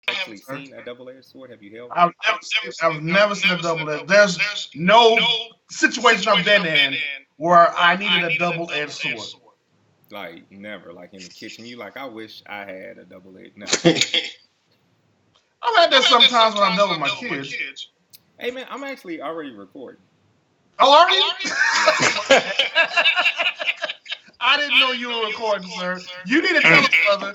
actually seen a double-edged sword? Have you held one? I've never seen a double-edged. There's no situation I've been in where I needed a double-edged sword. Like never. Like in the kitchen, you like, I wish I had a double-edged. No. I've had that sometimes when I'm done with my kids. Hey man, I'm actually already recording. Oh, are you? I didn't know you were recording, sir. You need to tell us, brother.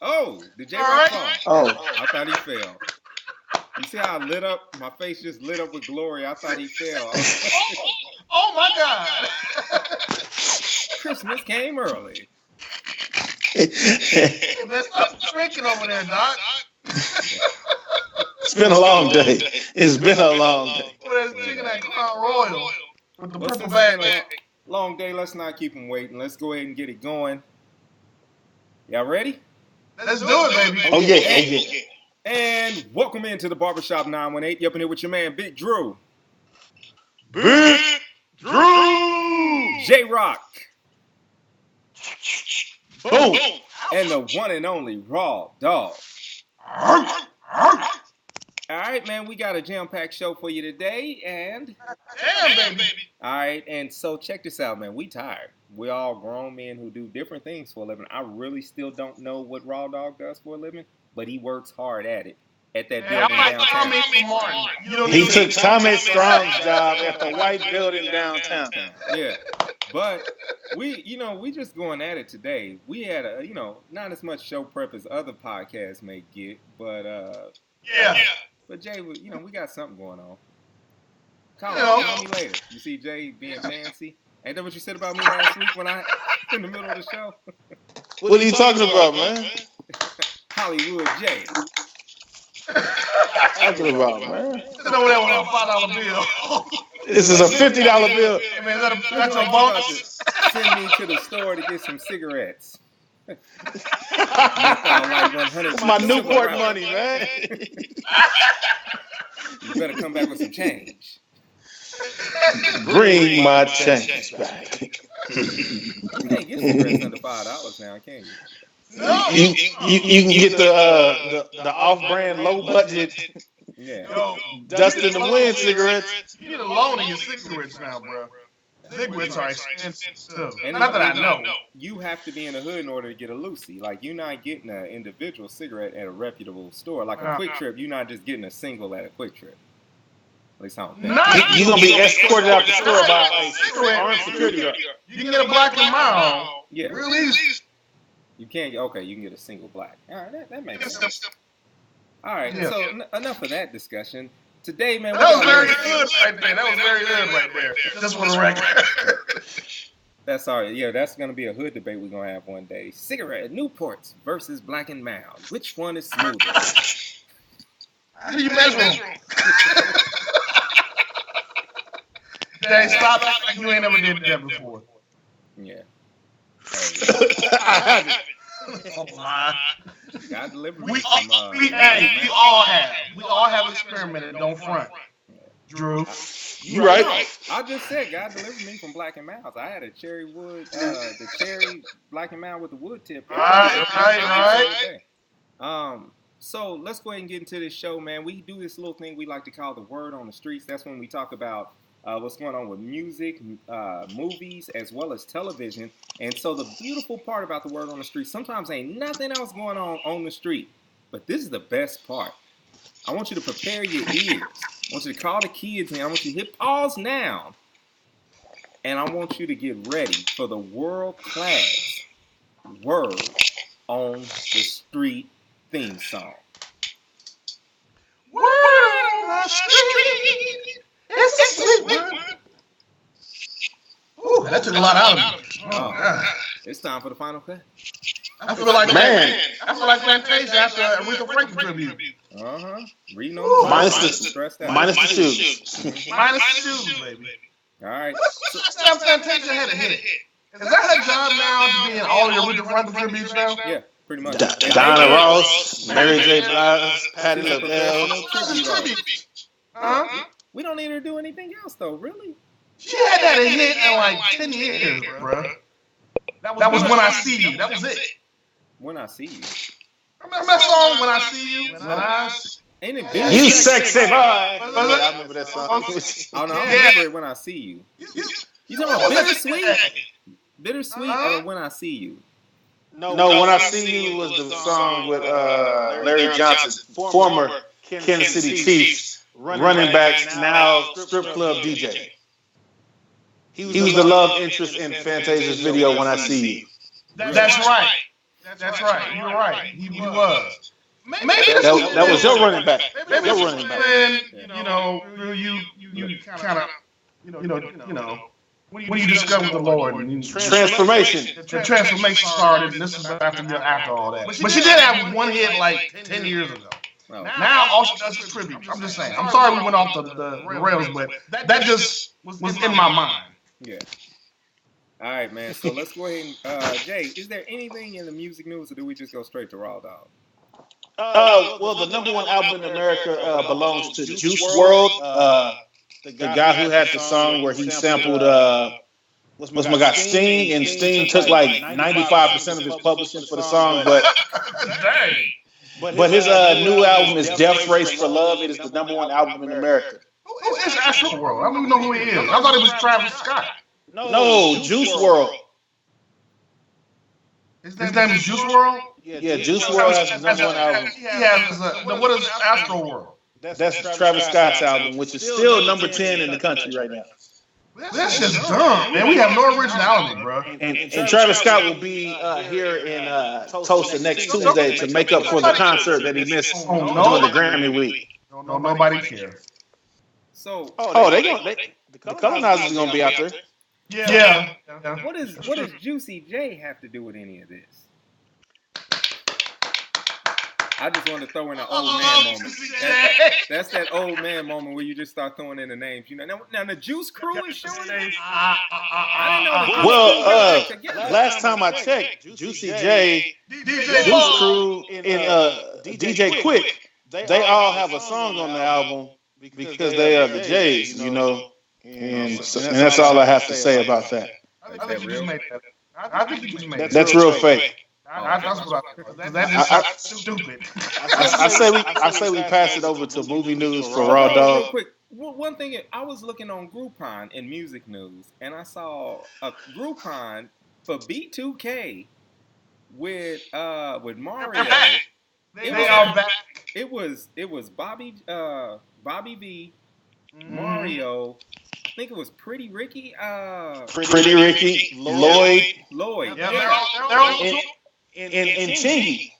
Oh, the J All Rock right. song. I thought he fell. You see how I lit up? My face just lit up with glory. I thought he fell. Oh my God. Christmas came early. Man, stop drinking over there, Doc. It's been a long day. It's been a long day. We're drinking that Crown Royal with the Well, purple since bag. it's a long day, let's not keep him waiting. Let's go ahead and get it going. Y'all ready? Let's do it, baby. Oh yeah. And welcome into the Barber Shop 918. You up in here with your man, Big Drew. Big Drew. J Rock. Boom. And the one and only Raw Dog. All right, man, we got a jam-packed show for you today, and... Damn, baby. All right, and so check this out, man. We tired. We're all grown men who do different things for a living. I really still don't know what Raw Dog does for a living, but he works hard at it. At that building downtown. He took Tommy Strong's job at the white building downtown. Yeah, but we just going at it today. We had not as much show prep as other podcasts may get, but Yeah. But Jay, we got something going on. Call me later. You see Jay being fancy? Ain't that what you said about me last week when I in the middle of the show? What are you talking about, man? Hollywood Jay. Talking about, man. Sit over there with a $5 bill. This is a $50 bill. Hey, man, that's a bonus. Send me to the store to get some cigarettes. My Newport money, man. You better come back with some change. Bring my change back. You can't get cigarettes under $5 now, can you? No. You can get the off-brand, low-budget, dust in the wind cigarettes. You need a loan of your cigarettes now, bro. Cigarettes are expensive too. And Not that I know. You have to be in the hood in order to get a Lucy. Like, you're not getting an individual cigarette at a reputable store. Like a Quick Trip, you're not just getting a single at a Quick Trip. At least I don't think. You're going to be escorted out the store by a armed security guard. You can get a black and mild. Yeah. Real easy. You can't. Okay, you can get a single black. All right, that makes sense. All right, so enough of that discussion. Today, man. That was very good right there. That was very good right there. Just for the record. That's all right. Yeah, that's going to be a hood debate we're going to have one day. Cigarette, Newports versus Black and Mild. Which one is smoother? How do you measure them? Jay, stop acting like you ain't never did that before. Yeah. I haven't. Oh my. God delivered We me all have. We all have experimented. Don't front. Drew. You right. I just said God delivered me from Black and Mild. I had a cherry wood, the cherry Black and Mild with the wood tip. Right. So let's go ahead and get into this show, man. We do this little thing we like to call the word on the streets. That's when we talk about what's going on with music, movies, as well as television. And so the beautiful part about the word on the street, sometimes ain't nothing else going on the street. But this is the best part. I want you to prepare your ears. I want you to call the kids in. I want you to hit pause now. And I want you to get ready for the world-class word on the street theme song. Word on the street. It's a sweet word. Ooh, that took a lot out of me. Oh, God. It's time for the final cut. I feel like Plantation after Aretha Franklin tribute. Reading on minus the shoes. Minus the shoes, baby. All right. Last time Plantation had a hit. Is that her job now to be in all your Aretha Franklin tributes now? Yeah, pretty much. Donna Ross, Mary J. Blige, Patti LaBelle. Huh? We don't need her to do anything else, though, really. She had that hit in like 10 years, bro. That was When I See You. That was it. When I See You. Remember that song When I See You? Ain't it You sexy boy. I remember that song. Oh no, I remember it When I See You. You talking about Bittersweet? Bittersweet or When I See You? No, When I See You was the song with Larry Johnson, former Kansas City Chiefs running backs, now strip club DJ. He was the love interest in Fantasia's video When I See You. That's right. That's right. You're right. He was. Maybe that was your running back. Maybe Your this running is back. when you kind of when you discover the Lord and Transformation. the transformation started, and this is after all that. But she did have one hit like 10 years ago. Oh. Now all she does is tribute. I'm just saying. I'm sorry we went off the rails, but that just was in my mind. Yeah. All right, man. So let's go ahead and Jay, is there anything in the music news, or do we just go straight to Raw Dog? Well, the number one album in America belongs to Juice WRLD, the guy who had the song where he sampled what's my guy Sting, and Sting took like 95% of his publishing for the song, but his new album is Death's Race for Love. It is the number one album in America. Who is Astro World? I don't even know who he is. I thought it was Travis Scott. No, Juice WRLD. His name is Juice WRLD? Yeah, Juice WRLD has the number one album. He has what is Astro World? That's Travis Scott's album, which is still number 10 in the country right now. That's just dumb, man. We have no originality, bro. And Travis Scott will be here in Tulsa next Tuesday to make up for the concert that he missed during the Grammy week. No, nobody cares. So, the colonizers are gonna be out there. Yeah. What does Juicy J have to do with any of this? I just want to throw in an old man moment. That's that old man moment where you just start throwing in the names. You know, now the Juice Crew is showing names. Well, last time I checked, Juicy J, Juice Crew, and DJ Quick, they all have a song on the album because they are the J's, you know. And that's all I have to say about that. I think you just made that. I think you just made that. That's real fake. That's stupid. I say we pass it over to movie news for Raw Dog. Real quick, one thing, I was looking on Groupon in music news, and I saw a Groupon for B2K with Mario. They are back. It was Bobby V, Mario. I think it was Pretty Ricky. Pretty Ricky, Lloyd. Yeah, they're on and Chingy.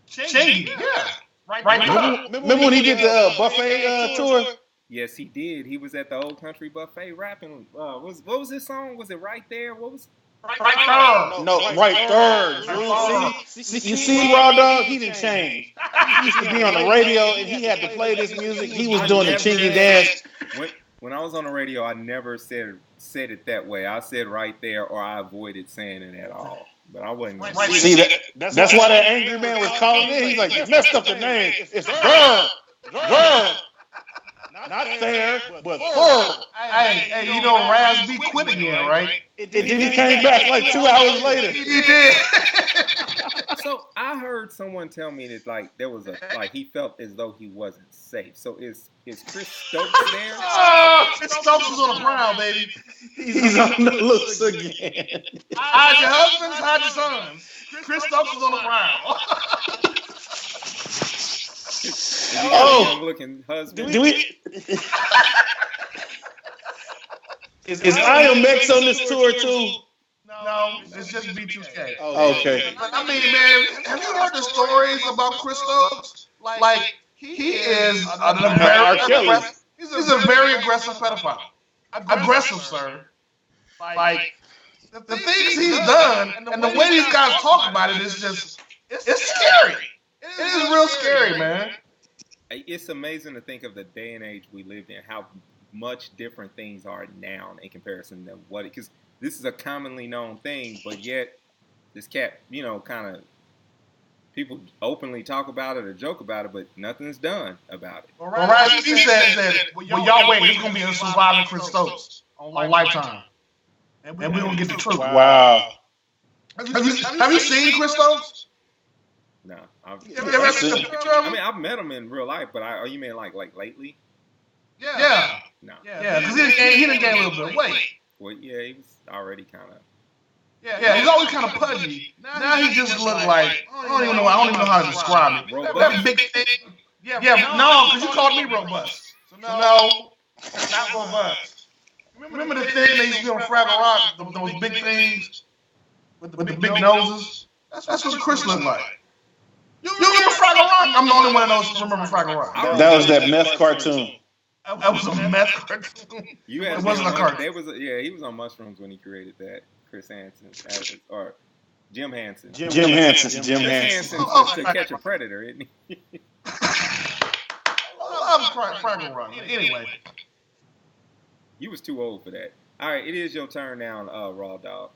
Chingy. Yeah. Right. Remember when he did the buffet tour? Yes, he did. He was at the Old Country Buffet rapping. What was his song? Was it Right There? What was? Right There. No, Right There. You see, Raw Dog, he didn't change. He used to be on the radio, and he had to play this music. He was doing the Chingy dance. When I was on the radio, I never said it that way. I said Right There, or I avoided saying it at all. But I wasn't. See, that's why that angry man was calling in. He's like, you messed up the name. It's Burr. Not there, but Burr. Hey, you know, Raz B quit again, right? And then he came back like 2 hours later. He did. So I heard someone tell me that there was he felt as though he wasn't safe. So is Chris Stokes there? Oh, Chris Stokes is on the prowl, baby. He's on the loose again. Hide your husbands, hide your sons. Chris Stokes is on the prowl. Looking husband. Do we? Is IMX on this tour too? No, it's just B2K. Oh, okay. I mean, man, have you heard the stories about Chris Stokes? Like he is he's a very aggressive pedophile. Aggressive, sir. Like the things he's done and the way these guys talk about it is just it's scary. It is real scary, man. It's amazing to think of the day and age we lived in, how much different things are now in comparison to what it, because this is a commonly known thing, but yet this cat, kind of people openly talk about it or joke about it, but nothing's done about it. Well, right, he said, well, y'all wait, it's going to be a surviving Chris Stokes on Lifetime. And we're going to get the truth. Wow. Have you seen Chris Stokes? No. You ever seen a picture of him? I mean, I've met him in real life, but are you mean like lately? Yeah. No. Yeah, because he done gained a little bit of weight. Well, yeah, he was already kind of. Yeah, he's always kind of pudgy. Now he just look like I don't even know how to describe it. That big thing. Yeah, no, because you called me robust. So no, not robust. Remember the thing they used to be on Fraggle Rock? Those big things with the big noses. That's what Chris looked like. You remember Fraggle Rock? I'm the only one of those who remember Fraggle Rock. That was that meth cartoon. That was a meth cartoon. It wasn't a cartoon. He was on mushrooms when he created that. Chris Hansen, or Jim Hansen. Jim Hansen. To catch a predator, isn't he? I love Fraggle Rock. Anyway. You was too old for that. All right, it is your turn now, Raw Dog.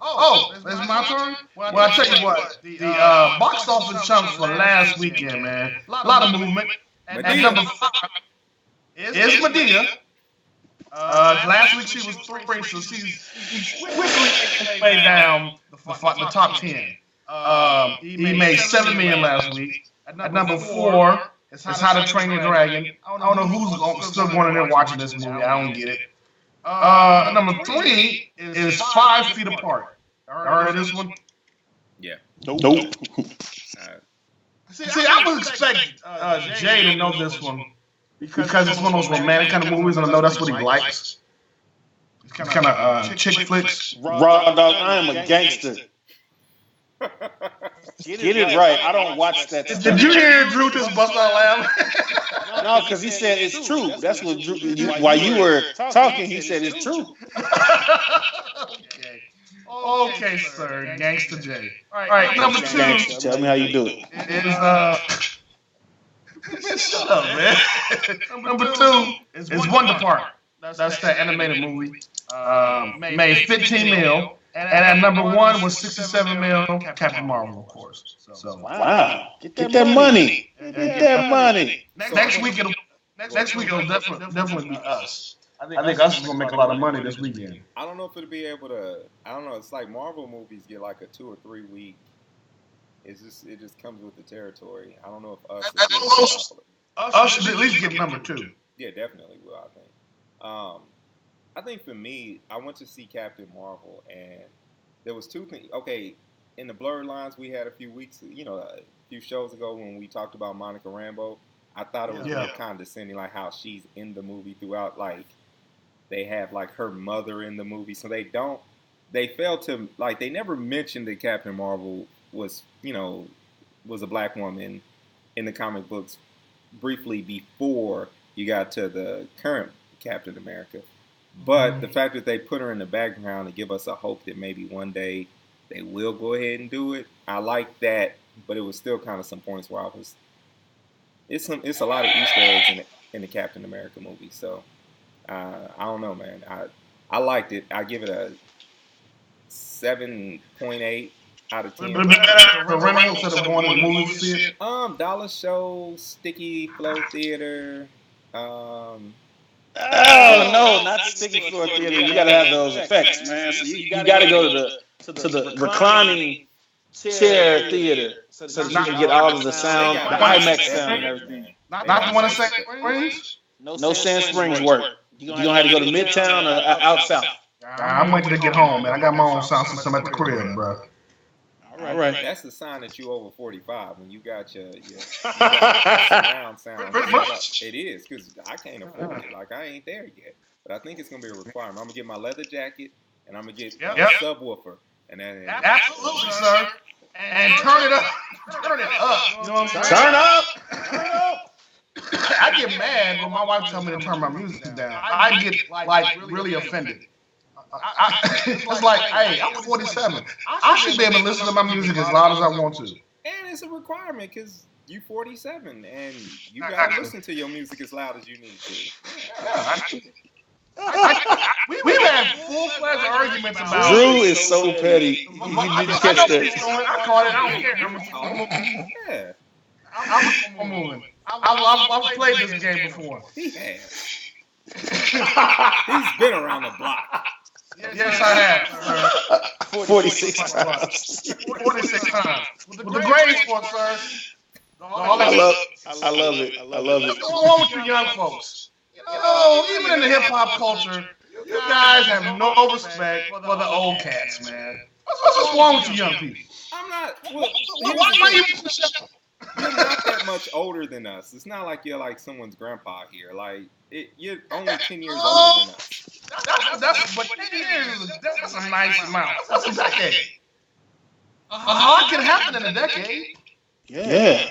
It's my turn? Well, I tell you what, the box office chunks for last weekend, man. A lot of movement. And number 5 is Medea. Last week she was 3, so she's quickly way down the top 10. He made $7 million last week. At number 4 is How to Train Your Dragon. I don't know who's still going in there watching this movie. I don't get it. Number 3 is 5 Feet Apart. Heard of this one? Yeah. Nope. See, I would expect Jay to know this one because it's one of those romantic kind of movies, and I know that's what he likes. It's kind of chick flicks. Raw Dog, I am a gangster. Get it right. I don't watch that. Did you hear Drew just bust out laughing? No, because he said it's true. That's what Drew. While you were talking, he said it's true. Okay, sir. Gangsta J. All right, number 2. Gangster. Tell me how you do it. Is shut up, man. Number 2 is Wonder Park. That's the animated movie. Made 15 mil. And at number 1 was 67 mil. Captain Marvel, of course. So wow, get that money. Get that money. Next week it'll definitely be us. I think us is gonna make a lot of money this weekend. I don't know if it'll be able to. I don't know. It's like Marvel movies get like a 2 or 3 week. It just comes with the territory. I don't know if us. Us should at least get number 2. Yeah, definitely will. I think. I think for me, I went to see Captain Marvel, and there was 2 things. Okay, in the Blurred Lines we had a few shows ago when we talked about Monica Rambeau. I thought it was real condescending, like how she's in the movie throughout. Like they have like her mother in the movie, so they failed to like they never mentioned that Captain Marvel was a black woman in the comic books briefly before you got to the current Captain America. But the fact that they put her in the background to give us a hope that maybe one day they will go ahead and do it, I like that. But it was still kind of some points where it's a lot of Easter eggs in the Captain America movie. So I don't know, man. I liked it. I give it a 7.8 out of 10. The rental instead of going to the movie to see it. Dollar Show, Sticky Flow Theater. Oh no, not the sticky floor theater. You gotta have those effects, man. So you gotta go to the reclining chair theater so that you can get all of the sound, the IMAX sound and everything. Not the one in Sand Springs? No Sand Springs work. You're gonna have to go to Midtown or out south. I'm waiting to get home, man. I got my own sound system at the crib, bro. All right. That's the sign that you over 45 when you got your surround sound. Pretty much. It is, because I can't afford it. Like, I ain't there yet. But I think it's going to be a requirement. I'm going to get my leather jacket, and I'm going to get a subwoofer. And then, absolutely, sir. And turn it up. Turn it up. You know what I'm saying? Turn up. I get mad when my wife tells me to turn my music down. I get, like, really offended. It's like, hey, I'm 47. I should be able to listen to my music as loud as I want to. And it's a requirement because you're 47 and you got to listen to your music as loud as you need to. We've had full-fledged arguments about Drew is so petty. You need to catch that. I caught it. I don't care. Yeah. I'm moving. I've played this game before. He has. He's been around the block. Yes, I have. 46 times. 46 times. With the grades for it, sir. I love it. What's going on with you young folks? Even in the hip hop culture, you guys have no respect for the old cats, man. What's wrong with you young people? I'm not. Well, Why you? you're not that much older than us. It's not like you're like someone's grandpa here. Like you're only 10 years older than us. But 10 years, that's a nice amount. That's a decade. A lot can happen in a decade. Yeah.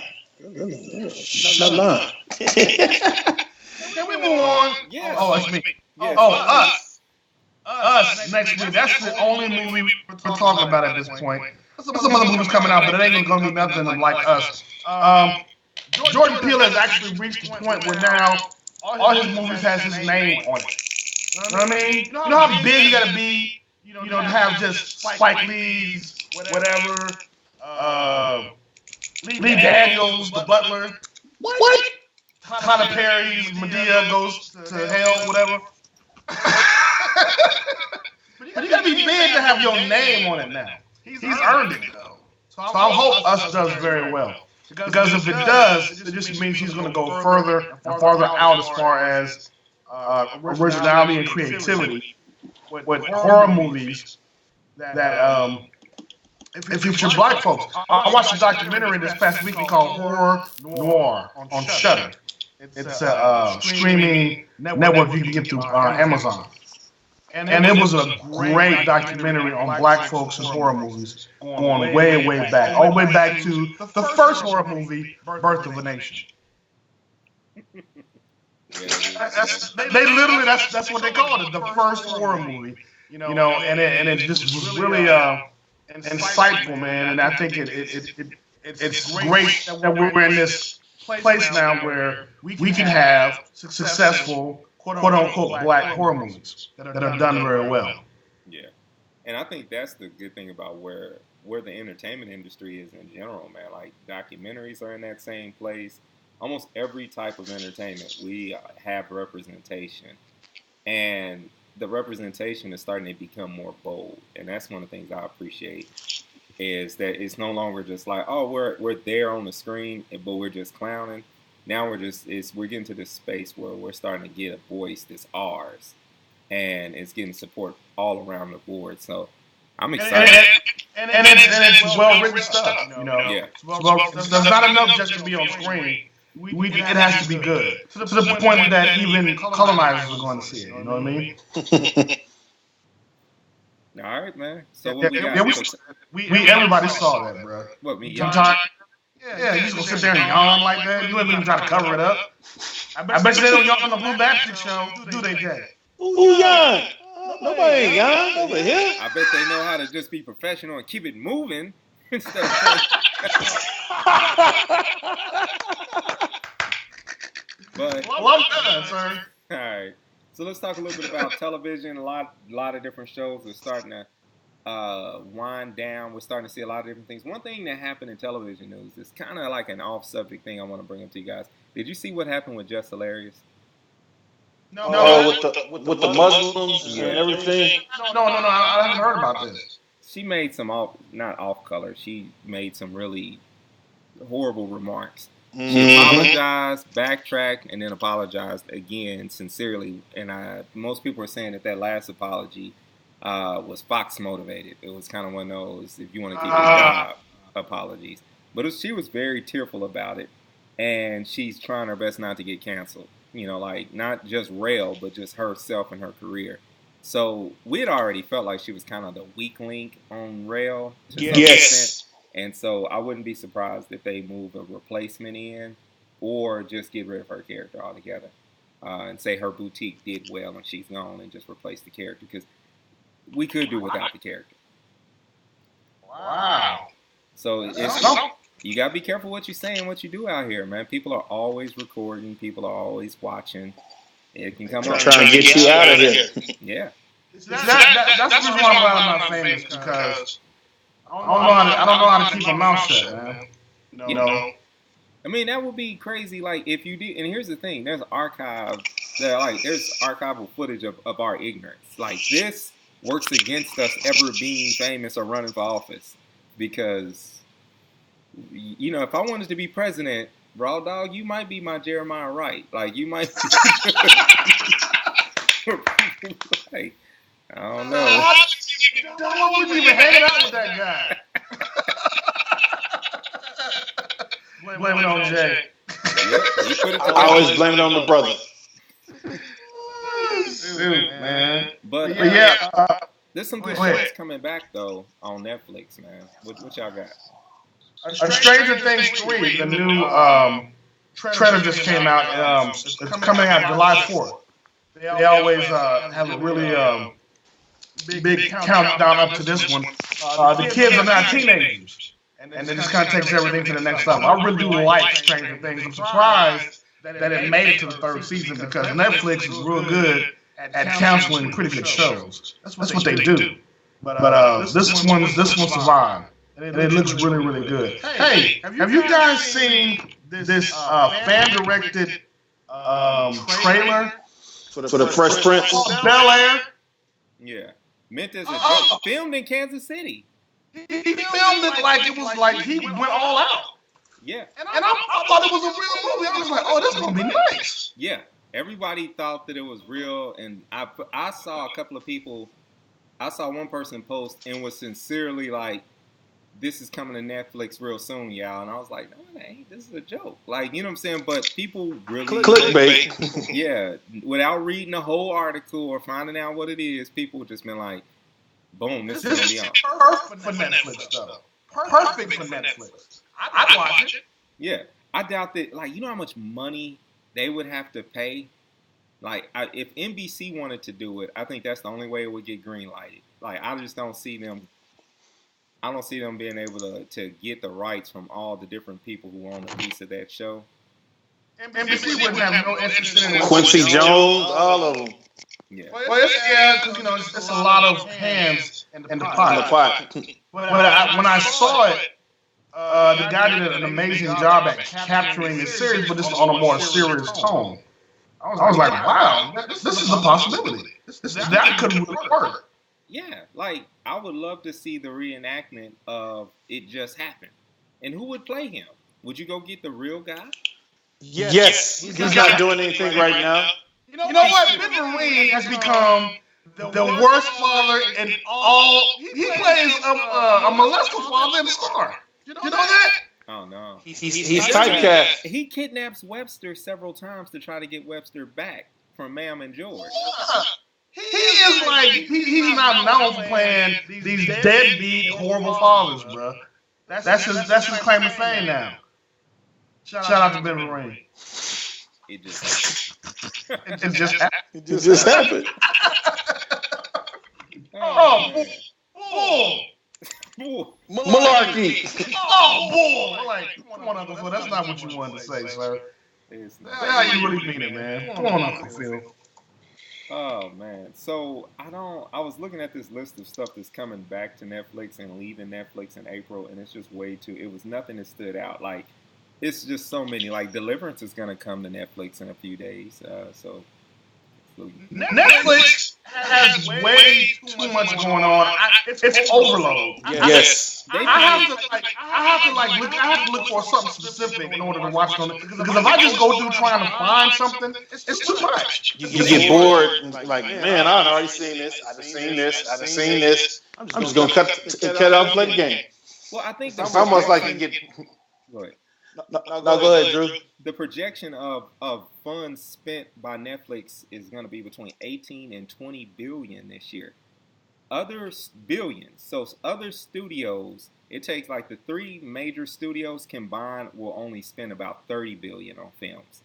Shut up. Can we move on? Yes. Oh, it's me. Yes. Us. Us next week. That's the only movie we're talking about at this point. There's some other movies coming out, but it ain't gonna be nothing like Us. Jordan Peele has actually reached the point where now all his movies has his name on it. You know what I mean? You know how big you gotta be, to have just Spike Lee's, whatever, Lee Daniels, the Butler. What? Tyler Perry's Medea goes to hell, whatever. But you gotta be big to have your name on it now. He's earned it though. So I hope Us does very well. Because if it does, it just means he's going to go further and farther out as far as originality and creativity with horror movies that if feature black folks. I watched a documentary this past week called Horror Noir on Shudder. It's a streaming network you can get through Amazon. And it was a great documentary on black folks and horror movies going way, way back. All the way back to the first horror movie, Birth of a Nation. They literally, that's what they called it, the first horror movie. And it just was really insightful, man. And I think it's great that we're in this place now where we can have successful quote-unquote black horror movies that are done very well. Yeah. And I think that's the good thing about where the entertainment industry is in general, man. Like, documentaries are in that same place. Almost every type of entertainment, we have representation. And the representation is starting to become more bold. And that's one of the things I appreciate, is that it's no longer just like, oh, we're there on the screen, but we're just clowning. Now we're getting to this space where we're starting to get a voice that's ours, and it's getting support all around the board. So I'm excited. And it's well written stuff. Yeah. There's not enough just to be on screen. It has to be good to the point that even colonizers are going to see it. You know what I mean? All right, man. So what we got? We everybody saw that, bro. What, me? Sometimes. Yeah, you just gonna sit there and yawn like that? You ain't even try to cover it up. I bet you they don't yawn on the Blue Baptist show, do they, Jay? Who yawn? Nobody ain't yawn over here. I bet they know how to just be professional and keep it moving instead of But well, I'm done, sir. All right. So let's talk a little bit about television. A lot of different shows are starting to wind down. We're starting to see a lot of different things. One thing that happened in television news is kind of like an off-subject thing I want to bring up to you guys. Did you see what happened with Just Hilarious? No. With the Muslims and everything. No. I haven't heard about this. She made some not off-color. She made some really horrible remarks. She apologized, backtracked, and then apologized again sincerely. And most people are saying that last apology was Fox motivated. It was kind of one of those, if you want to keep your job, apologies. But she was very tearful about it, and she's trying her best not to get canceled. Like not just Rail, but just herself and her career. So we had already felt like she was kind of the weak link on Rail. Yes. And so I wouldn't be surprised if they move a replacement in, or just get rid of her character altogether, and say her boutique did well and she's gone, and just replace the character, because we could do without the character. Wow. So you gotta be careful what you say and what you do out here, man. People are always recording. People are always watching. It can come up. Trying to get you out of here. Yeah. That's the reason why I'm not famous, because I don't know how to keep my mouth shut, man. I mean, that would be crazy. Like, if you did, and here's the thing: there's archival footage of our ignorance. Like, this works against us ever being famous or running for office. Because, you know, if I wanted to be president, Raw Dog, you might be my Jeremiah Wright. Like, you might. Like, I don't know. Why would you even hanging out with that guy? Blame it on Jay. Yeah, he put it I always blame it on the brother. Shoot, man. But yeah, there's some good shows coming back though on Netflix, man. What y'all got? Stranger Things 3, the new trailer just came out. It's coming out July 4th. They always have a really big countdown up to this one. The kids are now teenagers, and it just kind of takes everything to the next level. I really do like Stranger Things. I'm surprised that it made it to the third season because Netflix is real good at canceling pretty good shows. That's what they do. But this one survived, and it looks really, really good. Hey, have you guys seen this fan-directed trailer For the Fresh Prince? Bel Air? Yeah, meant as a joke. Filmed in Kansas City. He filmed it like it was like he went all out. Yeah, And I thought it was a real movie. I was like, oh, this is gonna be nice. yeah. Everybody thought that it was real, and I saw a couple of people. I saw one person post and was sincerely like, "This is coming to Netflix real soon, y'all." And I was like, "No, it ain't. This is a joke." Like, you know what I'm saying? But people really Clickbait. Yeah, without reading the whole article or finding out what it is, people just been like, "Boom, this is gonna be on." Perfect for Netflix, though. Perfect for Netflix. I'd watch it. Yeah, I doubt that. Like, you know how much money they would have to pay. Like, if NBC wanted to do it, I think that's the only way it would get green lighted. Like, I just don't see them. I don't see them being able to get the rights from all the different people who own a piece of that show. NBC wouldn't have no interest in it. Quincy Jones, all of them. Yeah. Well, because it's a lot of hands in the pot. But when I saw it, the guy did an amazing job at capturing the series, but just on a more serious tone. I was like, wow, this is a possibility. That could really work. Yeah, like, I would love to see the reenactment of It Just Happened. And who would play him? Would you go get the real guy? Yes. He's not doing anything right now. You know what? Ben Vereen has become the worst father in all. He plays a molester father in Star. You know that? Oh, no. He's typecast. He kidnaps Webster several times to try to get Webster back from Ma'am and George. Yeah. He is like, he's not known for playing these deadbeat, horrible fathers, bro. That's his claim to fame now. Shout out to Ben Vereen. It just happened. It just happened. It just happened. Oh, Bull. Malarkey. Oh, boy. Like, come on, Uncle Phil. That's not what you wanted to say, sir. It's not. That's how you really mean it, man. Come on, Uncle Phil. Oh man, so I was looking at this list of stuff that's coming back to Netflix and leaving Netflix in April, and it's just way too. It was nothing that stood out. Like, it's just so many. Like, Deliverance is gonna come to Netflix in a few days. So Netflix has way too much going on. It's overload. Yes. I have to look for something specific in order to watch it on it. Because if I just go through trying to find something, it's too much. You get bored and like, man, I've already seen this. I've seen this. I'm just gonna cut off, play the game. Well, I think It's almost like you get. Go ahead. No, go ahead, Drew. The projection of funds spent by Netflix is going to be between 18 and 20 billion this year. Other billions. So other studios, it takes like the three major studios combined will only spend about 30 billion on films.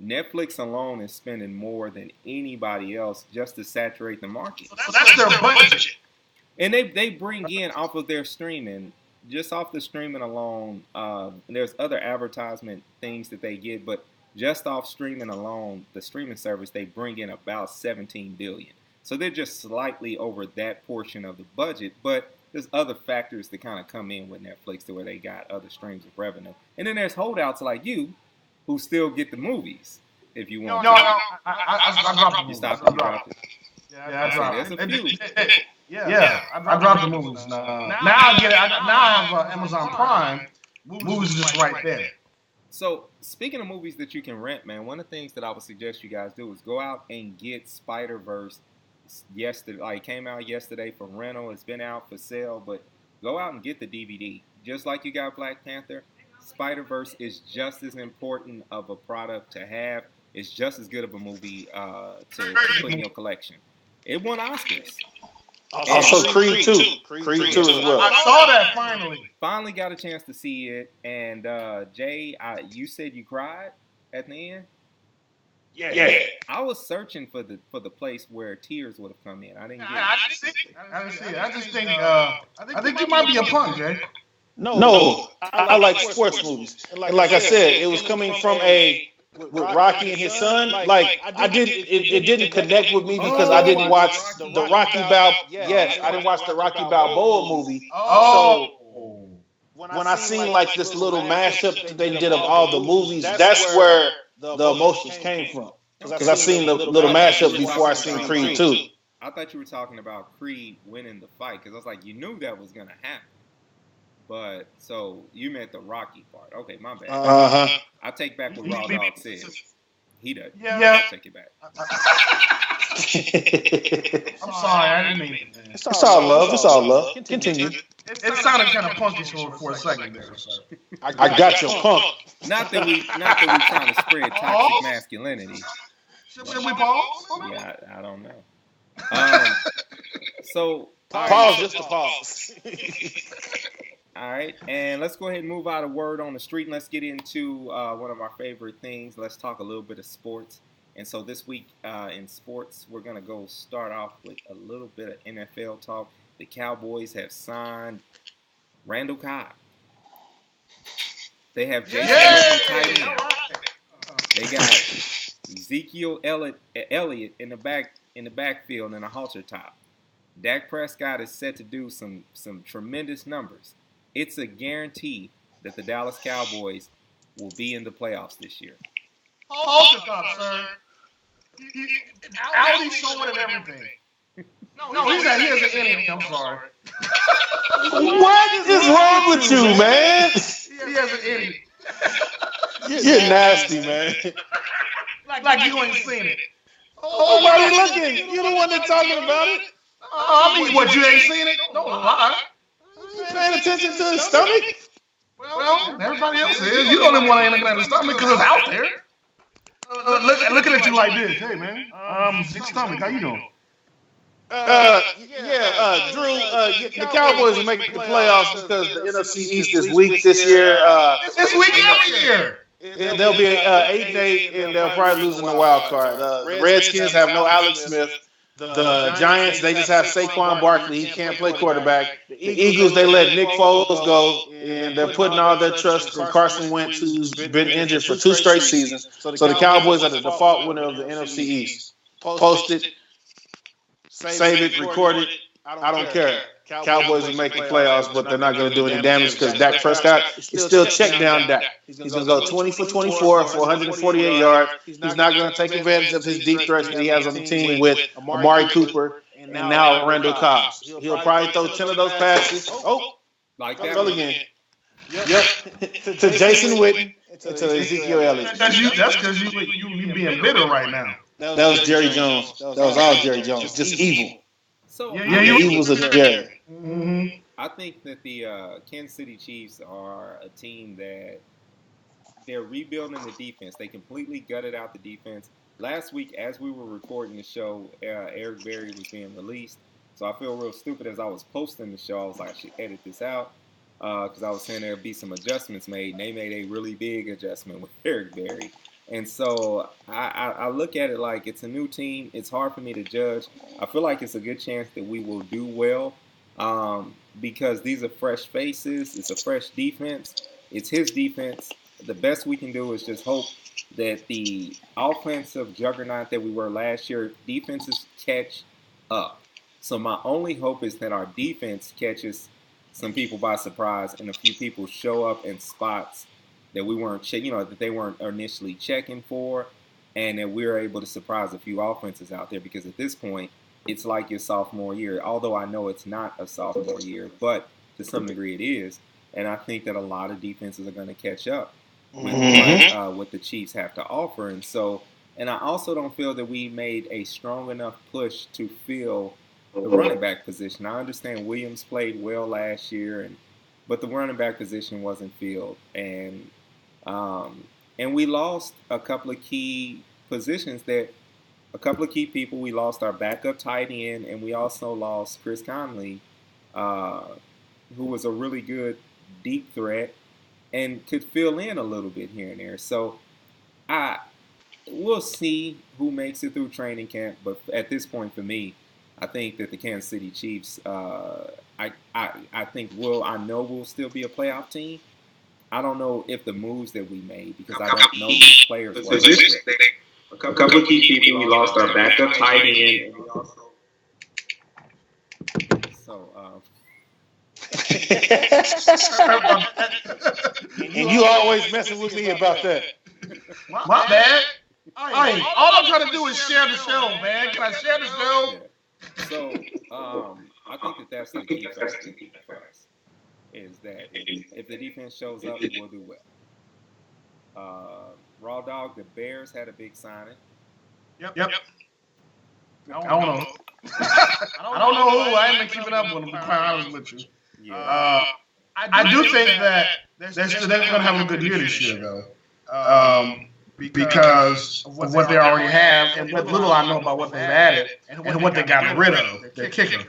Netflix alone is spending more than anybody else just to saturate the market. So that's their budget. And they bring in off of their streaming. Just off the streaming alone, there's other advertisement things that they get, but just off streaming alone, the streaming service, they bring in about 17 billion. So they're just slightly over that portion of the budget, but there's other factors that kind of come in with Netflix to where they got other streams of revenue. And then there's holdouts like you who still get the movies if you want. No, I dropped it. You stopped and dropped it. Yeah, I dropped it. There's a few. Yeah, I dropped the movies. Now I get it. Now I have Amazon Prime. Movies are just right there. So, speaking of movies that you can rent, man, one of the things that I would suggest you guys do is go out and get Spider Verse. Yesterday, like came out yesterday for rental. It's been out for sale, but go out and get the DVD. Just like you got Black Panther, Spider Verse is just as important of a product to have. It's just as good of a movie to put in your collection. It won Oscars. Also, Creed 2. Creed 2 as well. I saw that finally. Finally got a chance to see it. And Jay, you said you cried at the end? Yeah. I was searching for the place where tears would have come in. I didn't get it. I didn't see it. I just think I think you might be a punk, Jay. No, I like sports movies. And like I said, it was coming from with Rocky and his son. Like I didn't, it didn't connect with me because I didn't watch the Rocky Yes, I didn't watch the Rocky Balboa movie. Oh. So when I seen like this little mashup that they did of all the movies, that's where the emotions came from. Because I seen the little mashup before I seen Creed 2. I thought you were talking about Creed winning the fight because I was like, you knew that was gonna happen. But so you meant the Rocky part. Okay, my bad. I take back what Raw Dog said. He does. Yeah. I'll take it back. I'm sorry, I didn't mean it. It's all love. It's all love. Continue. It sounded kind of punkish for a second there, sir. I got your punk. Not that we trying to spread toxic masculinity. Should we pause? Yeah, I don't know. So Pause, just a pause. all right, and let's go ahead and move out of word on the street and let's get into one of our favorite things. Let's talk a little bit of sports. And so this week in sports, we're going to go start off with a little bit of NFL talk. The Cowboys have signed Randall Cobb. They have Jason tight end. They got Ezekiel Elliott in the backfield in a halter top. Dak Prescott is set to do some tremendous numbers. It's a guarantee that the Dallas Cowboys will be in the playoffs this year. Hold it up, sir. Aldi's showing and everything. No, he has an inning. I'm sorry. What is wrong with you, man? He has an inning. You're nasty, man. Like you ain't seen it. Nobody looking. You're the one that's talking about it. I mean, what, you ain't seen it? Don't lie. Paying attention to his stomach? Well, everybody else is. You don't even want to look at his stomach because it's out there. Looking at you like this. Hey, man. Big stomach. How you doing? Drew, the Cowboys are making the playoffs because the NFC East is weak this year. It's weak every year. They'll be 8-8, and they'll probably lose in the wild card. The Redskins have no Alex Smith. The Giants, they just have Saquon Barkley. He can't play quarterback. The Eagles, they let Nick Foles go, and they're putting all their trust in Carson Wentz, who's been injured for 2 straight seasons. So the Cowboys are the default winner of the NFC East. Post it, save it, record it. I don't care. Cowboys will make the playoffs, but they're not going to do any damage because Dak Prescott is still check down Dak. He's going to go 20 for 24 for 148 yards. He's not going to take advantage of his deep threats that he has on the team with Amari Cooper and now Randall Cobb. He'll probably throw 10 of those passes. Like that. Throw again. Yep. To Jason Witten and to Ezekiel Elliott. That's because you being bitter right now. That was Jerry Jones. That was all Jerry Jones. Just evil. So Yeah, The Eagles are Jerry. Mm-hmm. I think that the Kansas City Chiefs are a team that they're rebuilding the defense. They completely gutted out the defense. Last week, as we were recording the show, Eric Berry was being released. So I feel real stupid as I was posting the show. I was like, I should edit this out because I was saying there'd be some adjustments made. And they made a really big adjustment with Eric Berry. And so I look at it like it's a new team. It's hard for me to judge. I feel like it's a good chance that we will do well because these are fresh faces. It's a fresh defense. It's his defense. The best we can do is just hope that the offensive juggernaut that we were last year, defenses catch up. So my only hope is that our defense catches some people by surprise and a few people show up in spots that we weren't, that they weren't initially checking for, and that we're able to surprise a few offenses out there. Because at this point, it's like your sophomore year. Although I know it's not a sophomore year, but to some degree it is. And I think that a lot of defenses are going to catch up with what the Chiefs have to offer. And so, and I also don't feel that we made a strong enough push to fill the running back position. I understand Williams played well last year, but the running back position wasn't filled, um, and we lost a couple of key positions that a couple of key people. We lost our backup tight end, and we also lost Chris Conley, uh, who was a really good deep threat and could fill in a little bit here and there. So I we'll see who makes it through training camp. But at this point, for me, I think that the Kansas City Chiefs, I think I know we'll still be a playoff team. I don't know if the moves that we made because I don't know these players well. A couple of key people. We lost our backup tight end, and we also so. And you always messing with me about that. My bad. All I'm trying to do is share the show, man. Can I share the show? Yeah. So, I think that that's the key factor for us is that if the defense shows up, we'll do well. Raw Dog, the Bears had a big signing. Yep. I don't know. I don't know who. I haven't been keeping up with them, to be quite honest with you. Yeah. I do think that they're going to have a good year this year, though. Because of what they already have and what little I know about what they've added and what they got rid of, their kicker.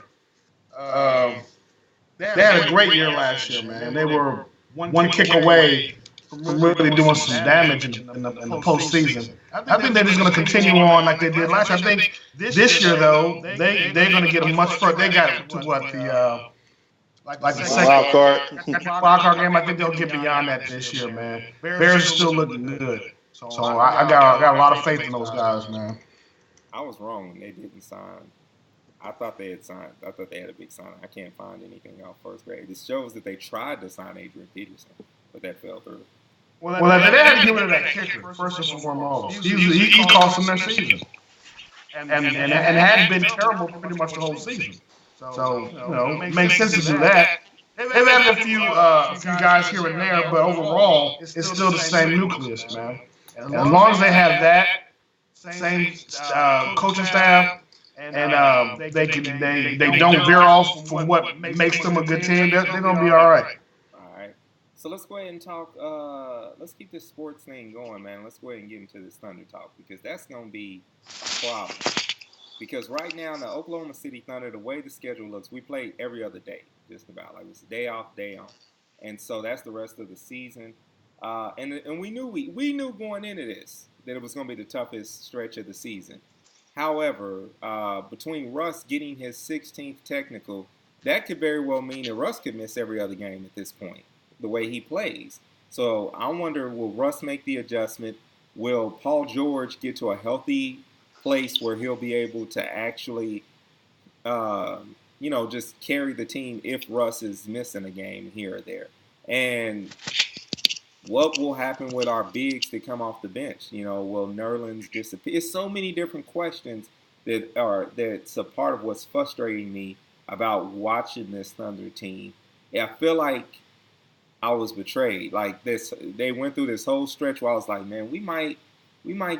They had a great year last year, man. They were one kick away from really doing some damage in the postseason. I think they're just going to continue on like they did last year. I think this year, though, they're going to get a much further. They got to what like the second wild card game. I think they'll get beyond that this year, man. Bears are still looking good. So I got a lot of faith in those guys, man. I was wrong when they didn't sign. I thought they had signed. I thought they had a big signing. I can't find anything off first grade. This shows that they tried to sign Adrian Peterson, but that fell through. Well, they had to get rid of that kicker first and foremost. He cost them their season, and had been terrible pretty much the whole season. So it makes sense to do that. They've added a few guys here and there, but overall, it's still the same nucleus, man. As long as they have that same coaching staff, and they don't veer off from what makes them a good team, they're gonna be all right. All right. So let's go ahead and talk. Let's keep this sports thing going, man. Let's go ahead and get into this Thunder talk because that's gonna be a problem. Because right now in the Oklahoma City Thunder, the way the schedule looks, we play every other day, just about. Like it's day off, day on, and so that's the rest of the season. And we knew going into this that it was going to be the toughest stretch of the season. However, between Russ getting his 16th technical, that could very well mean that Russ could miss every other game at this point, the way he plays. So I wonder, will Russ make the adjustment? Will Paul George get to a healthy place where he'll be able to actually, just carry the team if Russ is missing a game here or there? And what will happen with our bigs that come off the bench? Will Nerlens disappear? It's so many different questions that's a part of what's frustrating me about watching this Thunder team. I feel like I was betrayed. Like this, they went through this whole stretch where I was like, man, we might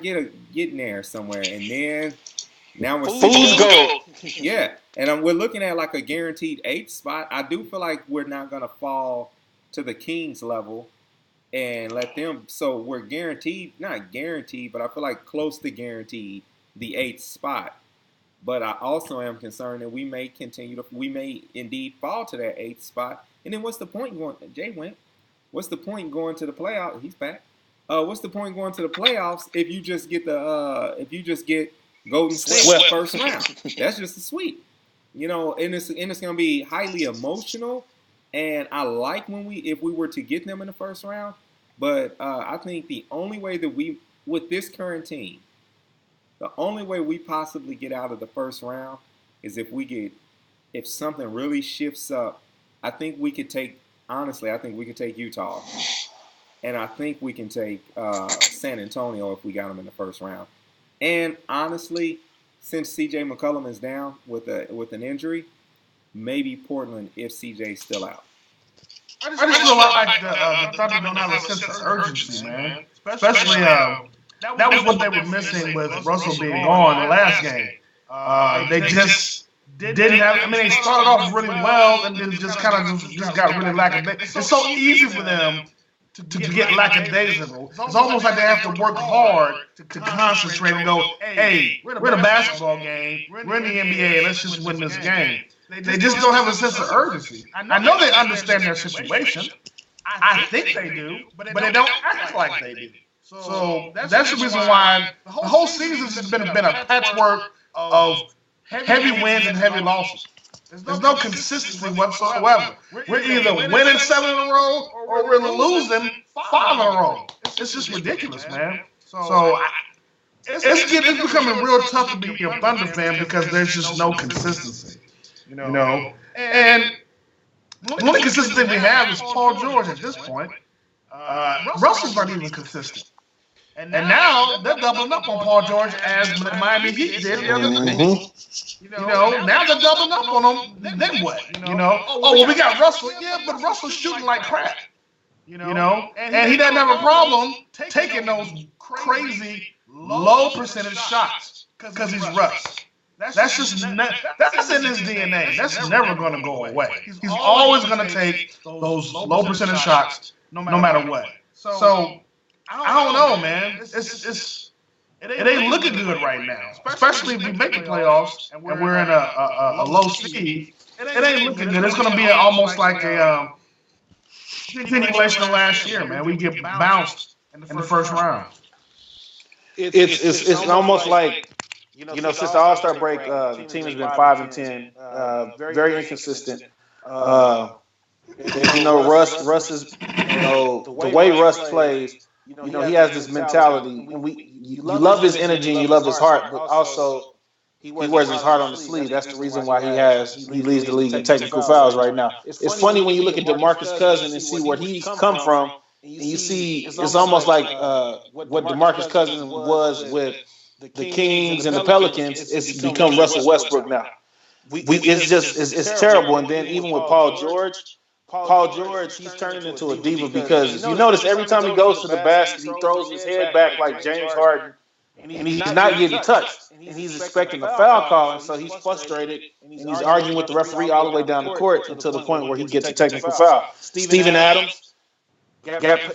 get in there somewhere, and then now we're Fool's gold. Yeah, and we're looking at like a guaranteed 8th spot. I do feel like we're not gonna fall to the Kings level and let them. So we're guaranteed, not guaranteed, but I feel like close to guaranteed the 8th spot. But I also am concerned that we may indeed fall to that 8th spot. And then what's the point going? Jay went. What's the point going to the playoffs? He's back. What's the point going to the playoffs if you just get Golden State first round? That's just a sweep, and it's gonna be highly emotional. And I like if we were to get them in the first round, but I think the only way that with this current team, the only way we possibly get out of the first round is if something really shifts up. I think we could take Utah. And I think we can take San Antonio if we got them in the first round. And honestly, since C.J. McCollum is down with an injury, maybe Portland if C.J.'s still out. I just feel like the Thunder don't have a sense of urgency, man. Especially that was what they were missing with Russell being gone the last game. They just didn't have. I mean, they started off really well and then just kind of just got really lackadaisical. It's so easy for them to get lackadaisical. It's almost like they have to work hard to concentrate and go, hey, we're in a basketball game, we're in the NBA, let's just win this game. They just don't have a sense of urgency. I know they understand their situation. I think they do, but they don't act like they do. So that's the reason why the whole season has been a patchwork of heavy wins and heavy losses. There's no consistency whatsoever. We're either winning 7 in a row or we're losing 5 in a row. It's just ridiculous, man. So it's becoming real tough to be a Thunder fan because there's just no consistency. You know, and the only consistency we have is Paul George at this point. Russell's not even consistent. And now they're doubling up on Paul George as the Miami Heat did the other day. You know, now they're doubling up on him. Then what? You know, oh, well, we got Russell. Yeah, but Russell's shooting like crap. You know, and he doesn't have a problem taking those crazy low percentage shots because he's Russ. That's just that's in his DNA. That's never going to go away. He's always going to take those low percentage shots no matter what. So I don't know, man. It ain't looking good right now, especially if we make the playoffs and we're in a low seed. It ain't looking good. It's going to be almost like a continuation of last year, man. We get bounced in the first round. It's almost like, you know, since the All-Star break, the team has been 5-10, very inconsistent. You know, Russ is, you know, the way Russ plays, you know, he has this mentality, and you love his energy and you love his heart, but also he wears his heart on the sleeve. That's the reason why he leads the league in technical fouls right now. It's funny when you look at DeMarcus Cousins and see where he's come from, and you see it's almost like what DeMarcus Cousins was with the Kings and the Pelicans. It's become Russell Westbrook now. It's terrible. And then even with Paul George, he's turning into a diva because you notice every time he goes to the basket, he throws his head back like James Harden, and he's not getting touched, and he's expecting a foul call, and so he's frustrated, and he's arguing with the referee all the way down the court until the point where he gets a technical foul. Steven Adams,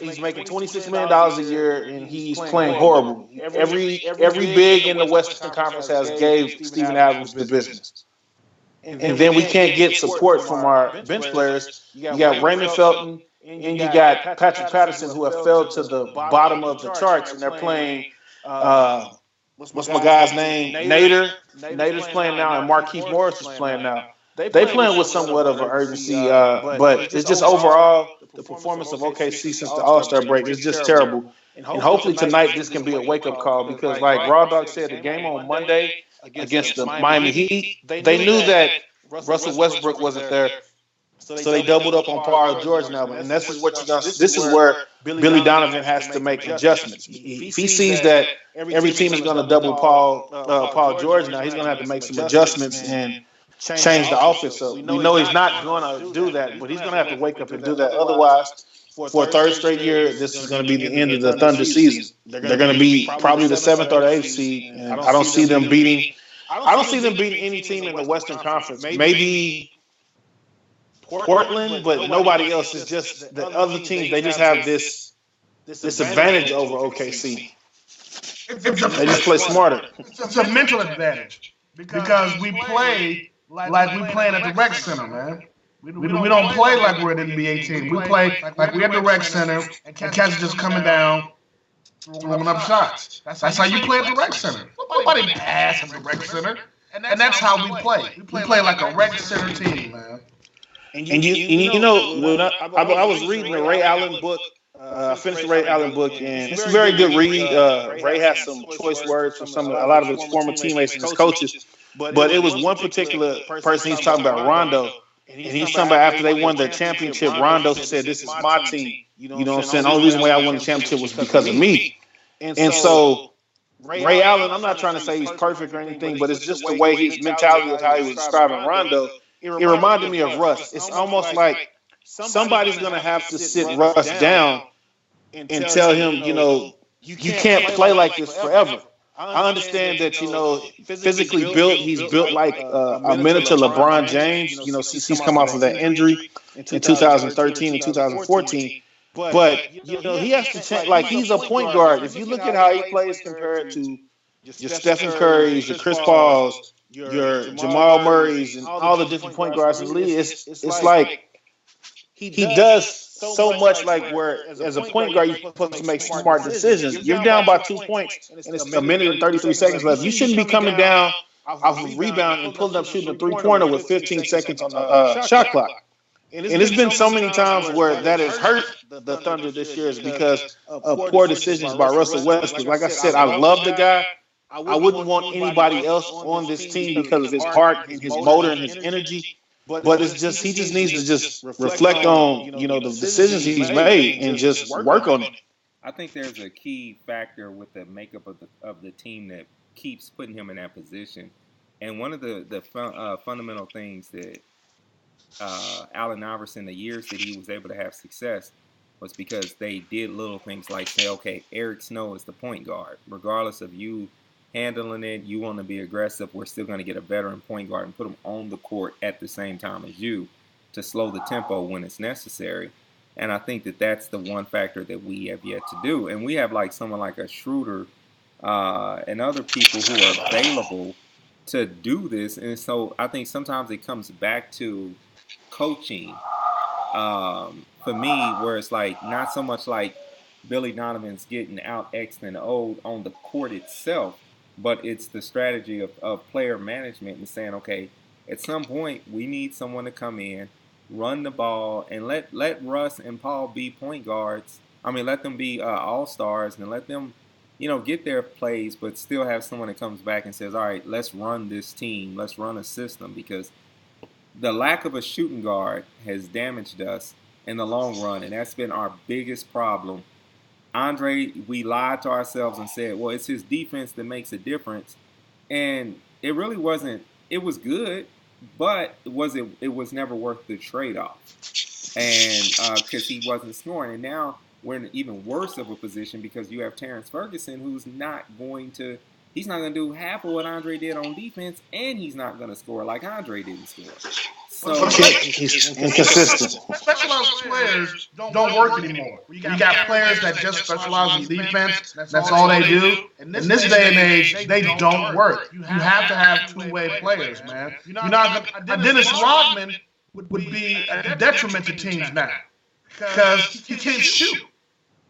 he's making $26 million a year, and he's playing horrible. Every big in the Western Conference has gave Steven Adams the business. And then we can't get support from our bench players. You got Raymond Felton, and you got Patrick Patterson, who have fell to the bottom of the charts, and they're playing, what's my guy's name? Nader. Nader's playing now, and Markieff Morris is playing now. They playing with somewhat of an urgency, but it's just overall, the performance of OKC since the All-Star break is just terrible. And hopefully tonight this can be a wake-up call because, like Raw Dog said, the game on Monday against the Miami Heat, they knew that Russell Westbrook wasn't there, so they doubled up on Paul George now. And this is where Billy Donovan has to make adjustments. If he sees that every team is going to double Paul George now, he's going to have to make some adjustments and change the offense. So we know he's not going to do that, but he's going to have to wake up and do that. Otherwise, for a third straight year, this is going to be the end of the Thunder season. They're going to be probably the 7th or the 8th seed, and I don't see them beating any team in the Western Conference. Maybe Portland, but nobody else. Is just the other teams. They just have this advantage over OKC. They just play smarter. It's a mental advantage because we play like we playing at the rec center, man. We don't play like we're an NBA team. We play like we're at the rec center and cats just coming down, throwing up shots. That's how you play at the rec center. Nobody pass at the rec center, and that's how we play. We play like a rec center team, man. And you know, when I was reading the Ray Allen book. I finished the Ray Allen book, and it's a very good read. Ray has some choice words from a lot of his former teammates and his coaches. But it was one particular person he's talking about, Rondo. And he's talking about after they won their championship, Rondo said, "This is my team." You know what I'm saying? The only reason why I won the championship was because of me. And so Ray Allen, I'm not trying to say he's perfect or anything, but it's just the way his mentality of how he was describing Rondo. It reminded me of Russ. It's almost like somebody's going to have to sit Russ down and tell him, you can't play like this forever. I understand that, physically built, he's built like a miniature LeBron James, since he's come off of that injury in 2013 and 2014. But, he has to change. Like, he's a point guard. If you look at how he plays compared to your Stephen Curry's, your Chris Paul's, your Jamal Murray's, and all the different point guards in the league, it's like he does so much, like, where as a point guard, you're supposed to make smart decisions. You're down by 2 points, and it's a minute and 33 seconds left. You shouldn't be coming down off a rebound and pulling up shooting a three-pointer with 15 seconds on the shot clock. And it's been so many times where that has hurt the Thunder this year is because of poor decisions by Russell Westbrook. Like I said, I love the guy. I wouldn't want anybody else on this team because of his heart and his motor and his energy. But it's just he just needs to just reflect on the decisions he's made and just work on it. I think there's a key factor with the makeup of the team that keeps putting him in that position, and one of the fundamental things that Allen Iverson, the years that he was able to have success, was because they did little things like say, okay, Eric Snow is the point guard. Regardless of you handling it, you want to be aggressive, we're still going to get a veteran point guard and put him on the court at the same time as you to slow the tempo when it's necessary. And I think that that's the one factor that we have yet to do. And we have like someone like a Schroeder and other people who are available to do this. And so I think sometimes it comes back to coaching for me, where it's like not so much like Billy Donovan's getting out X'd and O'd on the court itself, but it's the strategy of player management and saying, okay, at some point we need someone to come in, run the ball, and let Russ and Paul be point guards. I mean, let them be all-stars and let them, get their plays, but still have someone that comes back and says, all right, let's run this team. Let's run a system, because the lack of a shooting guard has damaged us in the long run, and that's been our biggest problem. Andre, we lied to ourselves and said, well, it's his defense that makes a difference. And it really wasn't. It was good, but it was never worth the trade-off. And because he wasn't scoring. And now we're in even worse of a position because you have Terrence Ferguson, who's not going to do half of what Andre did on defense, and he's not going to score like Andre didn't score. So he's inconsistent. Specialized players don't work anymore. You got players that just specialize in defense. That's all they do. In this day and age, they don't work. You have to have two-way players, man. Dennis Rodman would be a detriment to teams now because he can't shoot.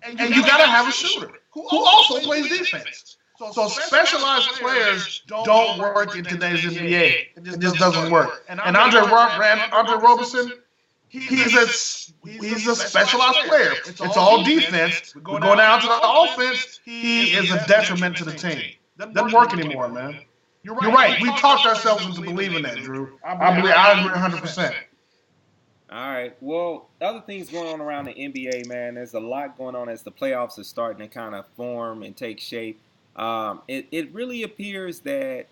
And you got to have a shooter who also plays defense. So specialized players don't work in today's NBA. It just doesn't work. And Andre Roberson, he's a specialized player. It's all defense. We're going down to the offense. He is a detriment to the team. Doesn't work anymore, man. You're right. We talked ourselves into believing that, Drew. I agree 100%. All right. Well, other things going on around the NBA, man. There's a lot going on as the playoffs are starting to kind of form and take shape. It really appears that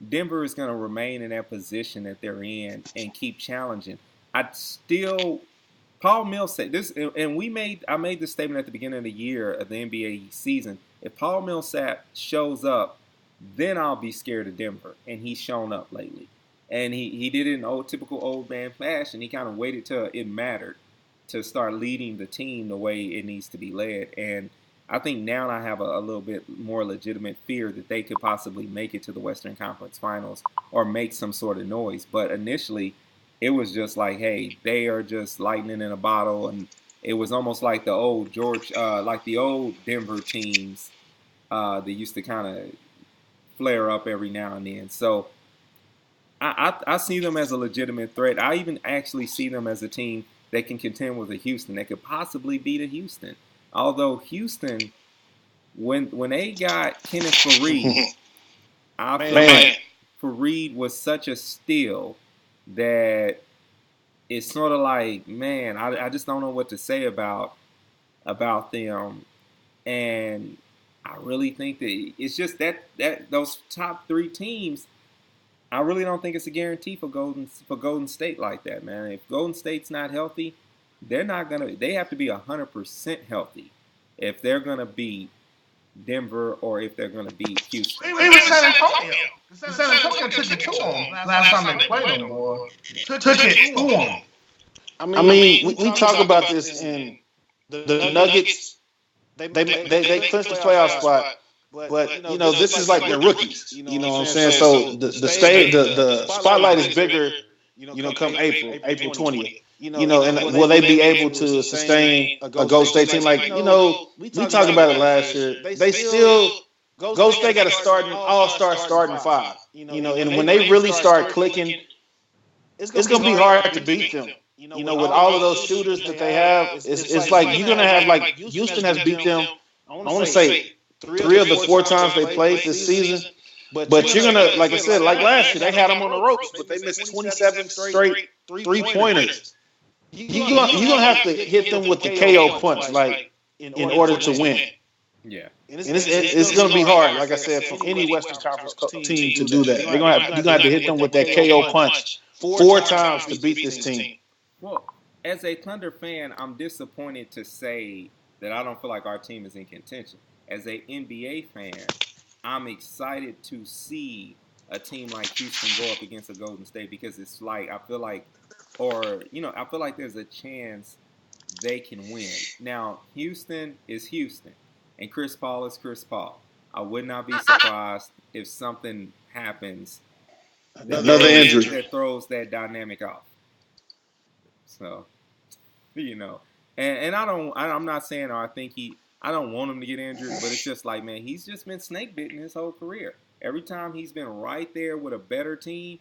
Denver is going to remain in that position that they're in and keep challenging. Paul Millsap, I made this statement at the beginning of the year of the NBA season. If Paul Millsap shows up, then I'll be scared of Denver. And he's shown up lately. And he did it in typical old man fashion. He kind of waited till it mattered to start leading the team the way it needs to be led. And I think now I have a little bit more legitimate fear that they could possibly make it to the Western Conference Finals or make some sort of noise. But initially, it was just like, hey, they are just lightning in a bottle. And it was almost like the old Denver teams that used to kind of flare up every now and then. So I see them as a legitimate threat. I even actually see them as a team that can contend with a Houston that could possibly beat a Houston. Although Houston, when they got Kenneth Faried, I feel like Faried was such a steal that it's sort of like, man, I just don't know what to say about them. And I really think that it's just that those top 3 teams. I really don't think it's a guarantee for Golden State like that, man. If Golden State's not healthy, they're not gonna. They have to be 100% healthy if they're gonna beat Denver or if they're gonna beat Houston. Even San Antonio. San Antonio took it to them last time they played them, boy. Took it to them. I mean, we talk about this in the Nuggets. They clinched the playoff spot, but this is like their rookies. You know what I'm saying? So the spotlight is bigger. Come April 20th. And will they be able to sustain a Golden State team? Like we talked about it last year. They still Golden State got a all-star starting 5. And when they really start clicking, it's gonna be hard to beat them. With all of those shooters that they have, it's like you're gonna have like Houston has beat them. I want to say 3 of the 4 times they played this season. But you're gonna, like I said, like last year, they had them on the ropes, but they missed 27 straight 3-pointers. You're gonna have to hit them with the KO punch, like in order to win. Yeah, and it's gonna be hard, like I said, for any Western Conference team to do that. You're gonna have to hit them with that KO punch 4 times to beat this team. Well, as a Thunder fan, I'm disappointed to say that I don't feel like our team is in contention. As a NBA fan, I'm excited to see a team like Houston go up against a Golden State because it's like I feel like there's a chance they can win. Now, Houston is Houston, and Chris Paul is Chris Paul. I would not be surprised if something happens, another injury that throws that dynamic off. So, and I'm not saying I think I don't want him to get injured, but it's just like, man, he's just been snake bitten his whole career. Every time he's been right there with a better team,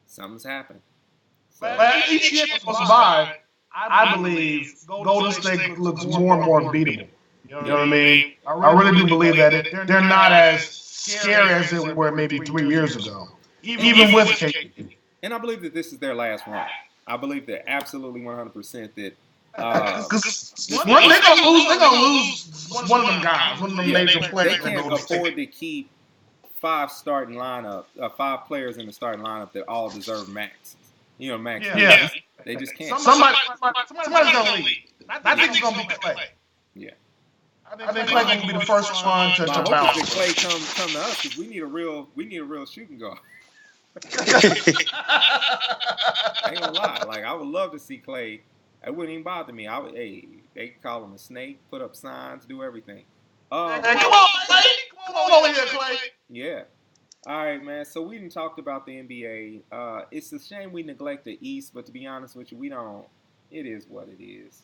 something's happened. So, but each year that goes by, I believe Golden State looks more and more beatable. You know what I mean? I really do believe that they're not as scary as they were maybe 3 years ago, even with KD. And I believe that this is their last run. I believe that absolutely 100% that. Because they're gonna lose one of them guys, one of them major players. They can't afford to keep 5 players in the starting lineup that all deserve max. Max. Yeah. They just can't. Somebody's gonna leave. I think it's gonna be Clay. Yeah. I think Clay's gonna be the first one to bounce. If Clay come to us, because we need a real shooting guard. I ain't gonna lie. Like, I would love to see Clay. It wouldn't even bother me. They could call him a snake, put up signs, do everything. Come on, Clay. Come on over here, Clay. Yeah. All right, man. So we didn't talk about the NBA. It's a shame we neglect the East, but to be honest with you, we don't. It is what it is.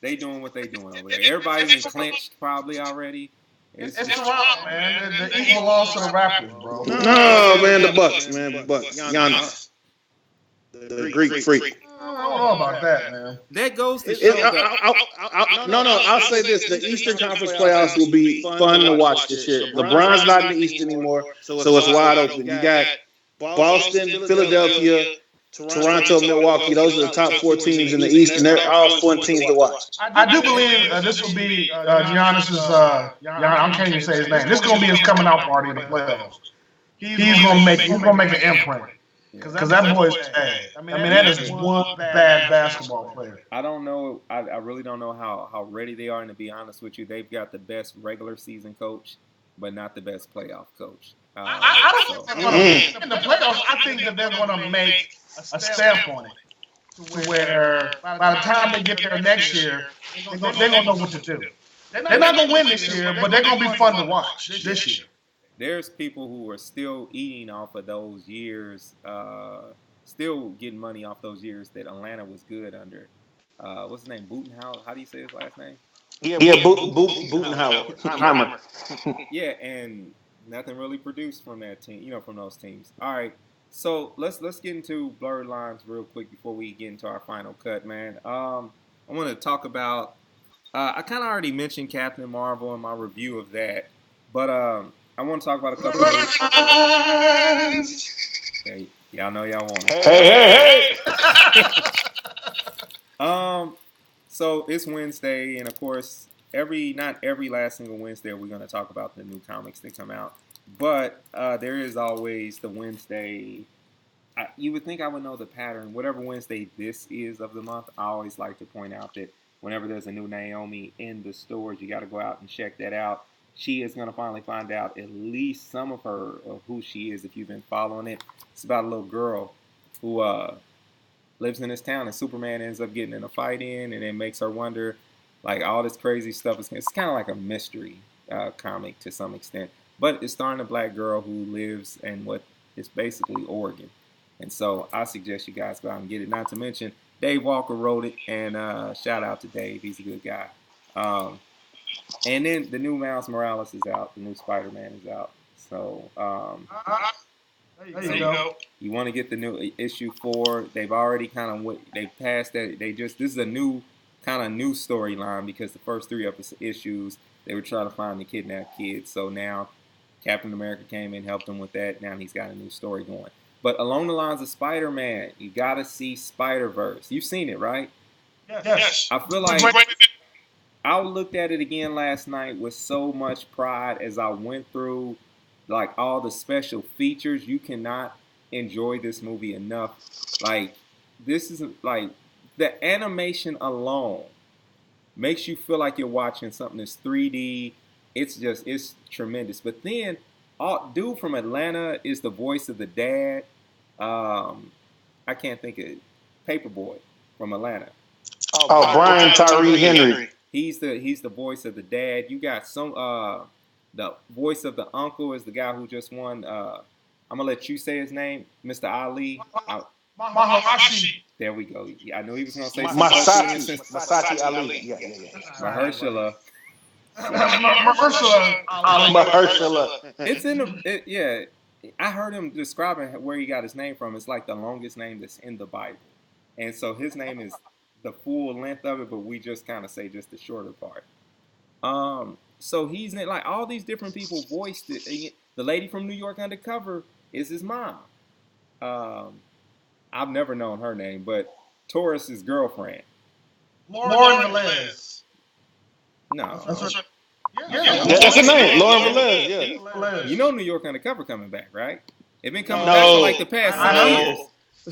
They doing what they doing over there. Everybody's clinched probably already. It's wrong, man. The East belongs to the Raptors, bro. No, man, the Bucks, man, the Bucks. Giannis, the Greek freak. I don't know about that, man. That goes to show I'll say this. The Eastern Conference playoffs will be fun to watch this year. LeBron's not in the East anymore, so it's wide open. You got Boston, Philadelphia, Toronto, Milwaukee. Those are the top 4 teams in the East, and they're all fun teams to watch. I do believe this will be Giannis's. I can't even say his name. This is going to be his coming out party in the playoffs. He's going to make an imprint. Because that boy's bad. I mean, that is one bad basketball player. I don't know. I really don't know how ready they are. And to be honest with you, they've got the best regular season coach, but not the best playoff coach. I don't think in the playoffs, I think that they're going to make a stamp on it to where by the time they get there next year, they're going to know what to do. They're not going to win this year, but they're going to be fun to watch this year. There's people who are still eating off of those years, still getting money off those years that Atlanta was good under. What's his name? Budenhauer? How do you say his last name? Yeah, Budenhauer. Yeah, and nothing really produced from that team, from those teams. All right, so let's get into blurred lines real quick before we get into our final cut, man. I want to talk about. I kind of already mentioned Captain Marvel in my review of that, but I want to talk about a couple of things. Hey, y'all know y'all want it. Hey. So it's Wednesday, and of course, not every last single Wednesday we're going to talk about the new comics that come out, but there is always the Wednesday. You would think I would know the pattern. Whatever Wednesday this is of the month, I always like to point out that whenever there's a new Naomi in the stores, you got to go out and check that out. She is going to finally find out at least some of her of who she is if you've been following it. It's about a little girl who lives in this town, and Superman ends up getting in a fight and it makes her wonder, like all this crazy stuff. It's kind of like a mystery comic to some extent, but it's starring a black girl who lives in what is basically Oregon. And so I suggest you guys go out and get it. Not to mention, Dave Walker wrote it, and shout out to Dave. He's a good guy. And then the new Miles Morales is out. The new Spider-Man is out. So there you go. You want to get the new issue 4. They've already kind of they passed that. This is a new storyline because the first 3 issues they were trying to find the kidnapped kids. So now Captain America came in, helped him with that. Now he's got a new story going. But along the lines of Spider-Man, you got to see Spider-Verse. You've seen it, right? Yes. I feel like I looked at it again last night with so much pride as I went through like all the special features. You cannot enjoy this movie enough. Like, this is like the animation alone makes you feel like you're watching something that's 3D. It's tremendous. But then, dude from Atlanta is the voice of the dad. I can't think of it. Paperboy from Atlanta. Brian Tyree Henry. He's the voice of the dad. You got the voice of the uncle is the guy who just won. I'm gonna let you say his name, Mr. Ali. Maharashi. There we go. I knew he was gonna say Masachi Ali. Yeah. Mahershala. Mahershala. It's in the yeah. I heard him describing where he got his name from. It's like the longest name that's in the Bible, and so his name is the full length of it, but we just kind of say just the shorter part. So he's like all these different people voiced it. The lady from New York Undercover is his mom. I've never known her name, but Taurus's girlfriend. Lauren Velez. No. That's her name, Lauren Velez. Yeah. You know New York Undercover coming back, right? It's been coming back for like the past 6 years. I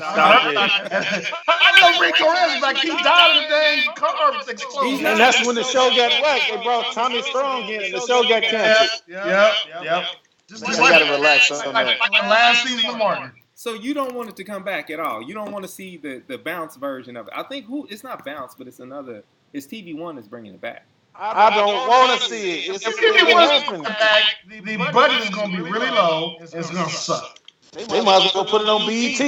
know Rick Torres like he died in the dang car explosion. And that's when the show got whacked. They brought Tommy Strong in, and the show got canceled. Yep. Just you gotta relax on that. Like the last season of Martin. So you don't want it to come back at all. You don't want to see the bounce version of it. I think it's not bounce, but it's TV One is bringing it back. I don't want to see it. If TV One back, the budget is going to be really low. It's going to suck. They might as well put it on BET.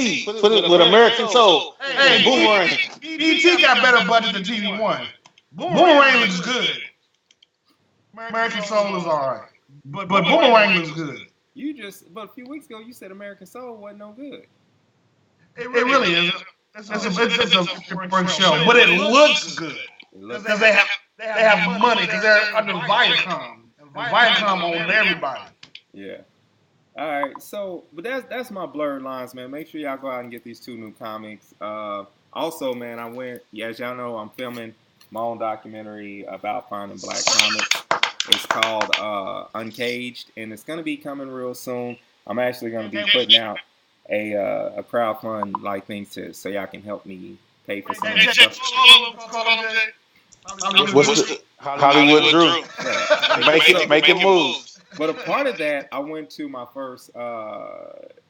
Put it with American Soul. Hey, Boomerang. BET got better budget than TV One. Boomerang looks good. American Soul is all right. But Boomerang looks good. But a few weeks ago, you said American Soul wasn't no good. It really is. It's a different show, but it looks good because they have money because they're under Viacom. And Viacom owns everybody. Yeah. All right. So, but that's my blurred lines, man. Make sure y'all go out and get these 2 new comics. Also, man, as y'all know, I'm filming my own documentary about finding black comics. It's called Uncaged, and it's going to be coming real soon. I'm actually going to be putting out a crowdfund like thing so y'all can help me pay for some of this stuff. What's the Hollywood Drew? Make it move. But a part of that, I went to my first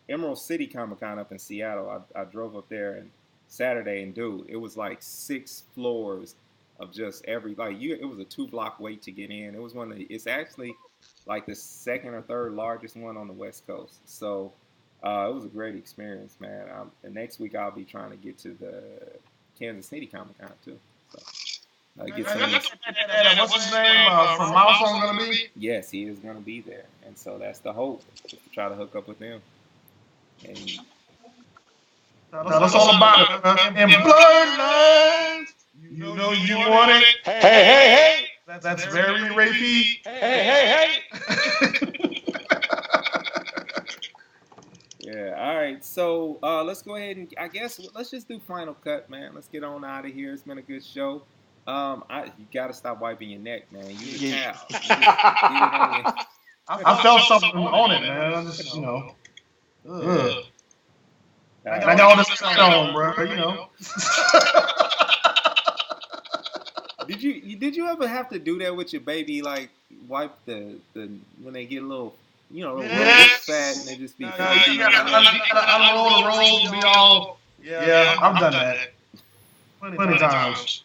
Emerald City Comic Con up in Seattle. I drove up there and Saturday, and dude, it was like 6 floors of just it was a 2-block wait to get in. It was it's actually like the second or third largest one on the West Coast. So it was a great experience, man. The next week I'll be trying to get to the Kansas City Comic Con too. So get some. What's his name from Milestone going to be? Yes, he is going to be there, and so that's the hope, just to try to hook up with them. And that's all about it. And blurred lines. You know you want it. Hey. That's very rapey. Hey. Yeah, all right. So let's go ahead and let's just do final cut, man. Let's get on out of here. It's been a good show. You gotta stop wiping your neck, man. You the Yeah. cow. You just get it on your. I felt something on it, man. I just, ugh. And I got all this stuff on, bro. Did you ever have to do that with your baby? Like wipe the when they get a little little fat and they just be. You gotta unroll the rolls and be all. Yeah, I've done that plenty times.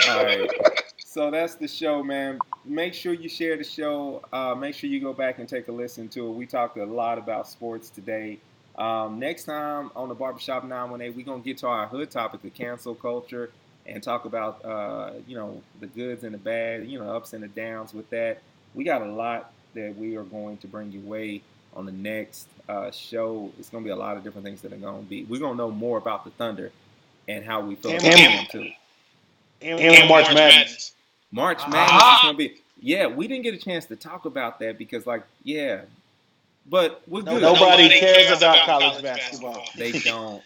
All right. So that's the show, man. Make sure you share the show. Make sure you go back and take a listen to it. We talked a lot about sports today. Next time on the Barbershop 918, we're going to get to our hood topic, the cancel culture, and talk about, the goods and the bad, ups and the downs with that. We got a lot that we are going to bring your way on the next show. It's going to be a lot of different things that are going to be. We're going to know more about the Thunder and how we feel about them, too. And March Madness. March Madness is going to be. Yeah, we didn't get a chance to talk about that because, but we're good. Nobody cares about college basketball. They don't.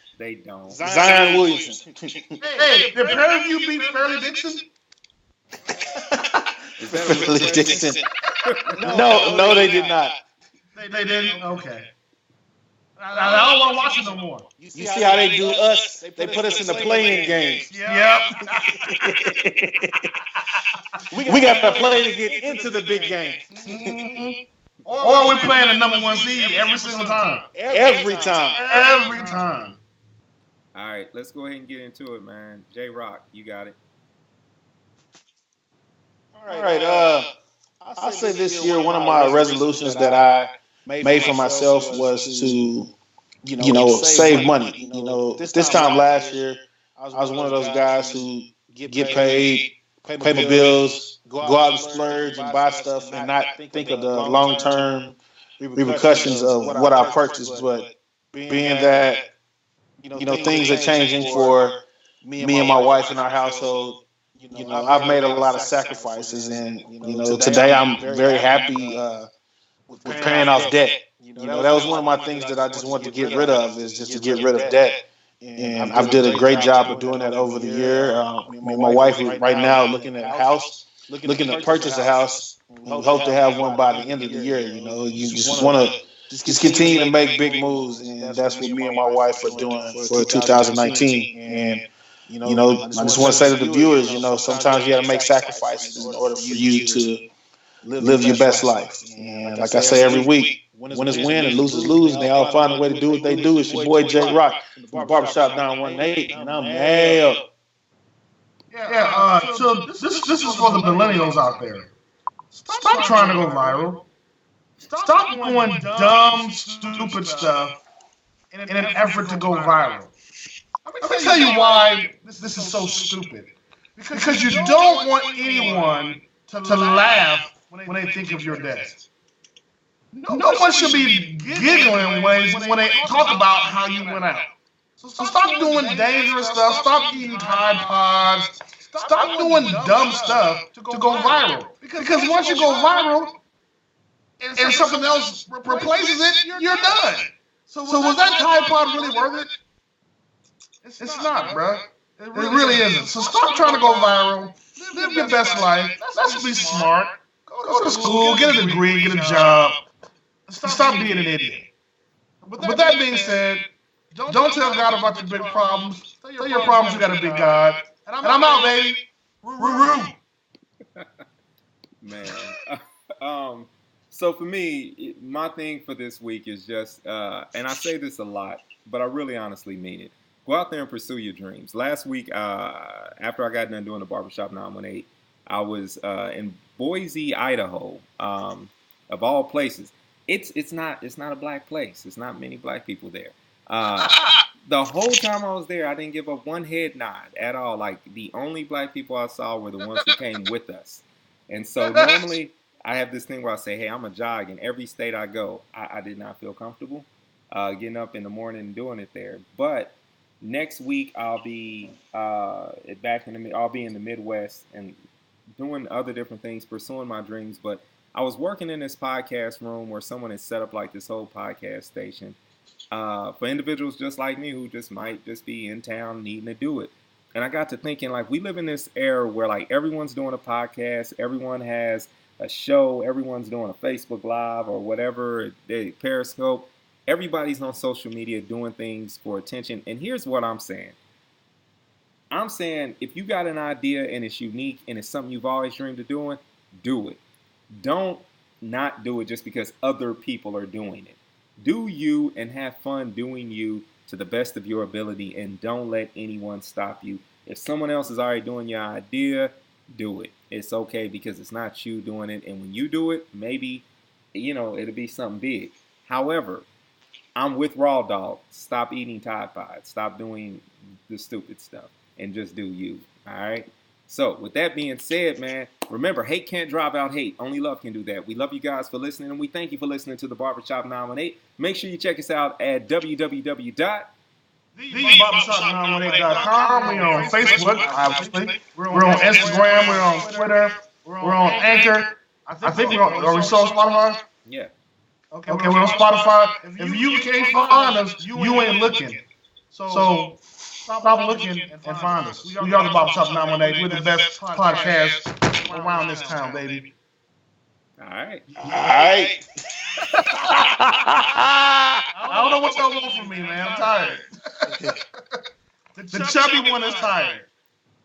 Zion Williamson. Hey, did Prairie View beat Fairleigh Dixon? Is that a Fairleigh Dixon? No, they did not. They didn't? Okay. I don't want to watch it no more. You see how they do us? They put us in the playing games. Yep. We got to play to get into the big game. Mm-hmm. Or we're playing the number one seed every single time. Every time. All right, let's go ahead and get into it, man. J-Rock, you got it. All right. I'll say this year, one of my resolutions that I made for myself was to, save money. This time last year, I was one of those guys who get paid, pay my bills, go out and splurge and buy stuff and not think of the long-term repercussions of what I purchased. But being that, things are changing for me and my wife in our household, I've made a lot of sacrifices. And, today I'm very happy with paying off debt. That was one of my things that I just wanted to get rid of, is just to get rid of debt. And I've did a great job of doing that over the year. Me and my wife right now looking at a house, looking to purchase a house. We hope to have one by the end of the year. You just want to just continue to make big moves, and that's what me and my wife are doing for 2019. And I just want to say to the viewers, sometimes you got to make sacrifices in order for you to live your best life. And like I say every week, winners win and losers lose, and they all find a way to do what they do. It's your boy J-Rock, the Barbershop 918, and I'm hell. So this is for the millennials out there. Stop trying to go viral. Stop doing dumb, stupid stuff in an effort to go viral. Let me tell you why this is so stupid. Because you don't want anyone to laugh when they think of your death. No one should be giggling when they talk about how you went out. So stop doing dangerous stuff. Stop eating Tide Pods. Stop doing dumb stuff to go viral. Because once you go viral and something else replaces it, you're done. So was that Tide Pod really worth it? It's not, bro. It really isn't. So stop trying to go viral. Live your best life. Let's be smart. Go to school, get a degree, get a job. Stop being an idiot. With that being said, don't tell God about your big problems. Tell your problems you got a big God. And I'm out, baby. Roo. Man. So for me, my thing for this week is just, and I say this a lot, but I really honestly mean it. Go out there and pursue your dreams. Last week, after I got done doing the Barbershop 918, I was in Boise, Idaho, of all places. It's not a black place. It's not many black people there. The whole time I was there, I didn't give up one head nod at all. Like, the only black people I saw were the ones who came with us. And so normally I have this thing where I say, hey, I'm a jog. In every state I go, I did not feel comfortable getting up in the morning and doing it there. But next week I'll be I'll be in the Midwest and doing other different things, pursuing my dreams. But I was working in this podcast room where someone had set up like this whole podcast station for individuals just like me who just might just be in town needing to do it. And I got to thinking, like, we live in this era where, like, everyone's doing a podcast, everyone has a show, everyone's doing a Facebook Live or whatever, Periscope. Everybody's on social media doing things for attention. And here's what I'm saying. I'm saying if you got an idea and it's unique and it's something you've always dreamed of doing, do it. Don't not do it just because other people are doing it. Do you and have fun doing you to the best of your ability, and don't let anyone stop you. If someone else is already doing your idea, do it. It's okay because it's not you doing it, and when you do it, maybe, it'll be something big. However, I'm with Raw Dog. Stop eating Tide Pods. Stop doing the stupid stuff and just do you, all right? So, with that being said, man, remember, hate can't drive out hate. Only love can do that. We love you guys for listening, and we thank you for listening to the Barbershop 918. Make sure you check us out at www.thebarbershop918.com. We're on Facebook, obviously. We're on Instagram. We're on Twitter. We're on Anchor. I think are we still on Spotify? Yeah. Okay, we're on Spotify. If you can't find us, you ain't looking. So stop looking and find us. We are the Barbershop 918. We're the best podcast around this town, baby. All right. I don't know what y'all want from me, man. I'm tired. The chubby one is tired.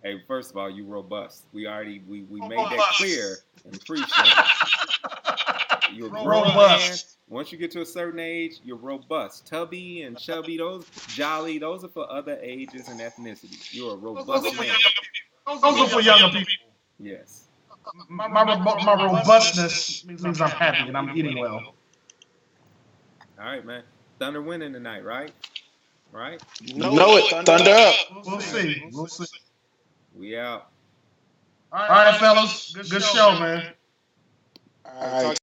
Hey, first of all, you robust. We made that clear in the pre-show. You're robust. Once you get to a certain age, you're robust. Tubby and chubby, those are for other ages and ethnicities. You're a robust man. Those are for younger people. Yes. My robustness means I'm happy and I'm eating well. All right, man. Thunder winning tonight, right? Right? Know it. Thunder up. We'll see. We out. All right, fellas. Good show, man. All right.